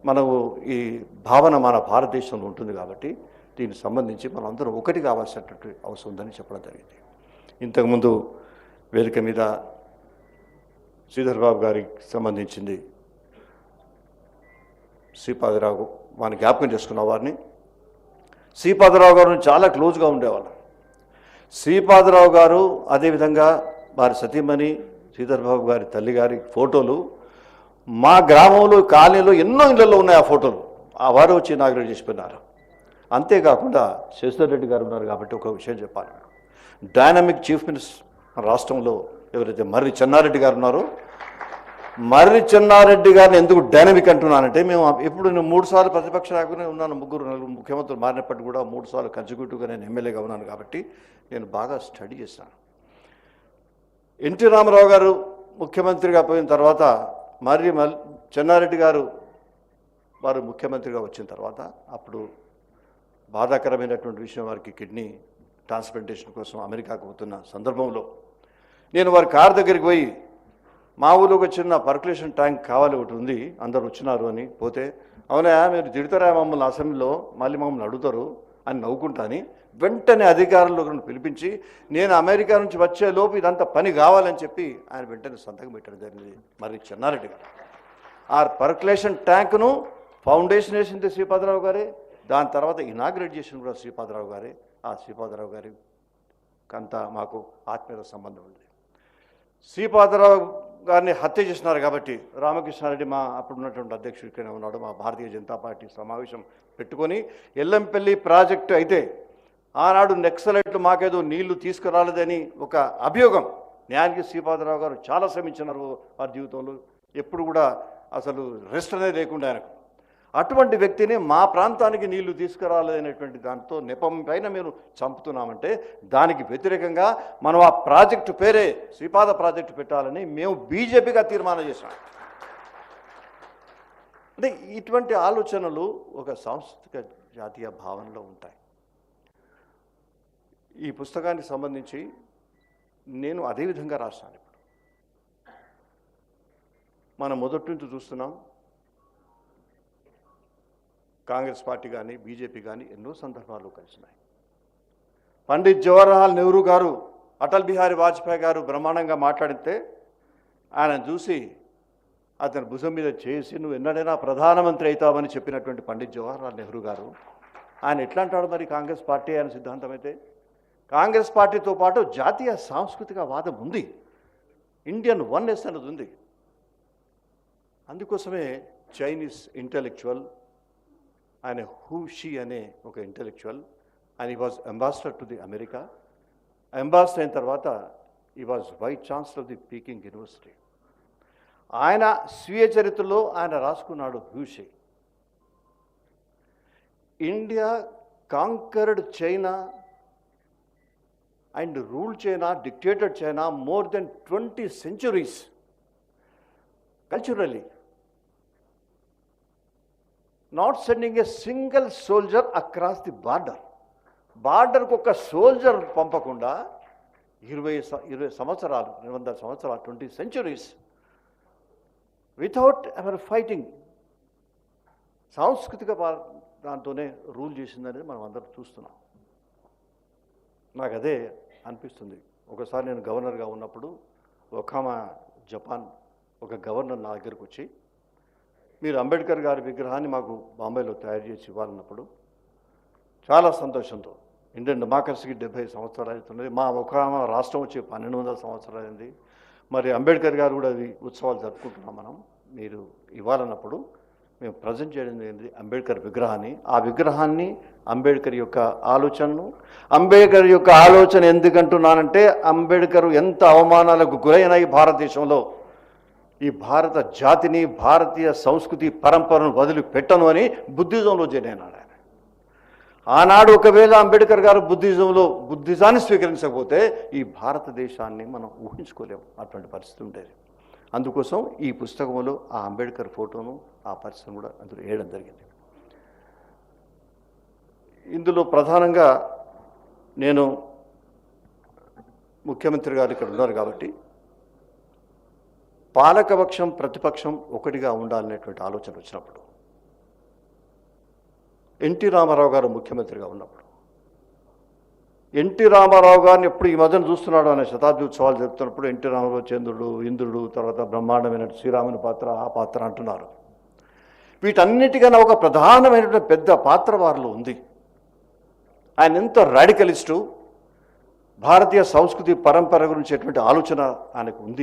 మనకు ఈ భావన మన భారతదేశంలో ఉంటుంది కాబట్టి దీనికి సంబంధించి మనం అందరం ఒకటి కావాల్సినటువంటి అవసరం ఉందని చెప్పడం జరిగింది. ఇంతకుముందు వేదిక మీద శ్రీధర్ బాబు గారికి సంబంధించింది శ్రీపాదరావు వారిని జ్ఞాపకం చేసుకున్న వారిని. శ్రీపాదరావు గారు చాలా క్లోజ్గా ఉండేవాళ్ళు. శ్రీపాదరావు గారు అదేవిధంగా వారి సతీమణి శ్రీధర్ బాబు గారి తల్లి గారి ఫోటోలు మా గ్రామంలో కాలనీలో ఎన్నో ఇళ్లలో ఉన్నాయి. ఆ ఫోటోలు ఆ వారు వచ్చి ఇనాగ్రేట్ చేసిపోయినారు. అంతేకాకుండా శశిధర్ రెడ్డి గారు ఉన్నారు కాబట్టి ఒక విషయం చెప్పాలి. డైనమిక్ చీఫ్ మినిస్టర్ రాష్ట్రంలో ఎవరైతే మర్రి చెన్నారెడ్డి గారు ఉన్నారో, మర్రి చెన్నారెడ్డి గారిని ఎందుకు డైనమిక్ అంటున్నానంటే, మేము ఎప్పుడు నేను 3 సార్లు ప్రతిపక్ష నాయకునే ఉన్నాను. 3 ముఖ్యమంత్రులు మారినప్పటికీ కూడా 3 సార్లు కన్సిక్యూటివ్గా నేను ఎమ్మెల్యేగా ఉన్నాను కాబట్టి నేను బాగా స్టడీ చేశాను. ఎన్టీ రామారావు గారు ముఖ్యమంత్రిగా పోయిన తర్వాత మర్రి చెన్నారెడ్డి గారు వారు ముఖ్యమంత్రిగా వచ్చిన తర్వాత అప్పుడు బాధాకరమైనటువంటి విషయం, వారికి కిడ్నీ ట్రాన్స్ప్లాంటేషన్ కోసం అమెరికాకు పోతున్న సందర్భంలో నేను వారి కారు దగ్గరికి పోయి, మా ఊళ్ళో ఒక చిన్న పర్కులేషన్ ట్యాంక్ కావాలి, ఒకటి ఉంది, అందరు వచ్చినారు అని పోతే, అవునా మీరు తిడతారా మమ్మల్ని అసెంబ్లీలో, మళ్ళీ మమ్మల్ని అడుగుతారు అని నవ్వుకుంటాని వెంటనే అధికారులను పిలిపించి నేను అమెరికా నుంచి వచ్చే లోపు ఇదంతా పని కావాలని చెప్పి ఆయన వెంటనే సంతకం పెట్టడం జరిగింది మరి చెన్నారెడ్డి గారు. ఆ పర్కులేషన్ ట్యాంకును ఫౌండేషన్ వేసింది శ్రీపాదరావు గారే, దాని తర్వాత ఇనాగ్రేట్ చేసిన కూడా శ్రీపాదరావు గారే. ఆ శ్రీపాదరావు గారి కంతా మాకు ఆత్మీయ సంబంధం ఉంది. శ్రీపాదరావు గారిని హత్య చేసినారు కాబట్టి రామకృష్ణారెడ్డి మా అప్పుడు ఉన్నటువంటి అధ్యక్షుడు ఇక్కడే ఉన్నాడు. మా భారతీయ జనతా పార్టీ సమావేశం పెట్టుకొని ఎల్లంపల్లి ప్రాజెక్టు అయితే ఆనాడు నక్సలైట్లు మాకేదో నీళ్లు తీసుకురాలేదని ఒక అభియోగం, న్యాయానికి శ్రీపాదరావు గారు చాలా శ్రమించినారు వారి జీవితంలో. ఎప్పుడు కూడా అసలు రెస్ట్ అనేది లేకుండా ఆయనకు. అటువంటి వ్యక్తిని మా ప్రాంతానికి నీళ్లు తీసుకురాలేదనేటువంటి దాంతో నెపం పైన మేము చంపుతున్నామంటే దానికి వ్యతిరేకంగా మనం ఆ ప్రాజెక్టు పేరే శ్రీపాద ప్రాజెక్టు పెట్టాలని మేము బీజేపీగా తీర్మానం చేశాం. అంటే ఇటువంటి ఆలోచనలు ఒక సాంస్కృతిక జాతీయ భావనలో ఉంటాయి. ఈ పుస్తకానికి సంబంధించి నేను అదేవిధంగా రాస్తాను. ఇప్పుడు మనం మొదటి నుంచి చూస్తున్నాం, కాంగ్రెస్ పార్టీ కానీ బీజేపీ కానీ ఎన్నో సందర్భాల్లో కలిసినాయి. పండిత్ జవహర్లాల్ నెహ్రూ గారు అటల్ బిహారీ వాజ్పేయి గారు బ్రహ్మాండంగా మాట్లాడితే ఆయన చూసి అతని భుజం మీద చేసి నువ్వు ఎన్నడైనా ప్రధానమంత్రి అవుతావని చెప్పినటువంటి పండిత్ జవహర్లాల్ నెహ్రూ గారు ఆయన ఎట్లా అంటాడు మరి కాంగ్రెస్ పార్టీ ఆయన సిద్ధాంతం అయితే? కాంగ్రెస్ పార్టీతో పాటు జాతీయ సాంస్కృతిక వాదం ఉంది, ఇండియన్ వన్నెస్ అనేది ఉంది. అందుకోసమే చైనీస్ ఇంటెలెక్చువల్ ఆయన హూషీ అనే ఒక intellectual, and he was ambassador to the America. Ambassador అయిన తర్వాత he was vice chancellor of the Peking University. ఆయన స్వీయ చరిత్రలో ఆయన రాసుకున్నాడు Hu Shih, India conquered China and ruled China, dictated China more than 20 centuries culturally, not sending a single soldier across the border. బార్డర్కు ఒక soldier పంపకుండా 20 సంవత్సరాలు 200 సంవత్సరాలు 20 centuries వితౌట్ ఎవర్ ఫైటింగ్ సాంస్కృతిక దాంతోనే రూల్ చేసిందనేది మనం అందరం చూస్తున్నాం. నాకు అదే అనిపిస్తుంది. ఒకసారి నేను గవర్నర్గా ఉన్నప్పుడు ఒకామా జపాన్ ఒక గవర్నర్ నా దగ్గరకు వచ్చి మీరు అంబేద్కర్ గారి విగ్రహాన్ని మాకు బాంబేలో తయారు చేసి ఇవ్వాలన్నప్పుడు చాలా సంతోషంతో, ఇండియన్ డెమోక్రసీకి 70 సంవత్సరాలు అవుతున్నది, మా ఒకామా రాష్ట్రం వచ్చి 1200 సంవత్సరాలు అయింది, మరి అంబేద్కర్ గారు కూడా అది ఉత్సవాలు జరుపుకుంటున్నాం, మనం మీరు ఇవ్వాలన్నప్పుడు మేము ప్రజెంట్ చేయడం జరిగింది అంబేద్కర్ విగ్రహాన్ని. ఆ విగ్రహాన్ని అంబేద్కర్ యొక్క ఆలోచనను, అంబేద్కర్ యొక్క ఆలోచన ఎందుకంటున్నానంటే అంబేద్కర్ ఎంత అవమానాలకు గురైనాయి భారతదేశంలో, ఈ భారత జాతిని భారతీయ సంస్కృతి పరంపరను వదిలిపెట్టను అని బుద్ధిజంలో చేరినాడు ఆయన. ఆనాడు ఒకవేళ అంబేద్కర్ గారు బుద్ధిజాన్ని స్వీకరించకపోతే ఈ భారతదేశాన్ని మనం ఊహించుకోలేము, అటువంటి పరిస్థితి ఉండేది. అందుకోసం ఈ పుస్తకంలో ఆ అంబేద్కర్ ఫోటోను ఆ పరిస్థితిని కూడా అందులో వేయడం జరిగింది. ఇందులో ప్రధానంగా నేను ముఖ్యమంత్రి గారు ఇక్కడ ఉన్నారు కాబట్టి పాలకపక్షం ప్రతిపక్షం ఒకటిగా ఉండాలనేటువంటి ఆలోచన వచ్చినప్పుడు ఎన్టీ రామారావు గారు ముఖ్యమంత్రిగా ఉన్నప్పుడు. ఎన్టీ రామారావు గారిని ఎప్పుడు ఈ మధ్యన చూస్తున్నాడు అనే శతాబ్ది ఉత్సవాలు చెప్తున్నప్పుడు ఎన్టీ రామారావు చంద్రుడు, ఇంద్రుడు, తర్వాత బ్రహ్మాండమైన శ్రీరాముని పాత్ర, ఆ పాత్ర అంటున్నారు. వీటన్నిటికన్నా ఒక ప్రధానమైనటువంటి పెద్ద పాత్ర వారిలో ఉంది. ఆయన ఎంతో రాడికలిస్టు, భారతీయ సంస్కృతి పరంపర గురించి ఎటువంటి ఆలోచన ఆయనకు ఉంది.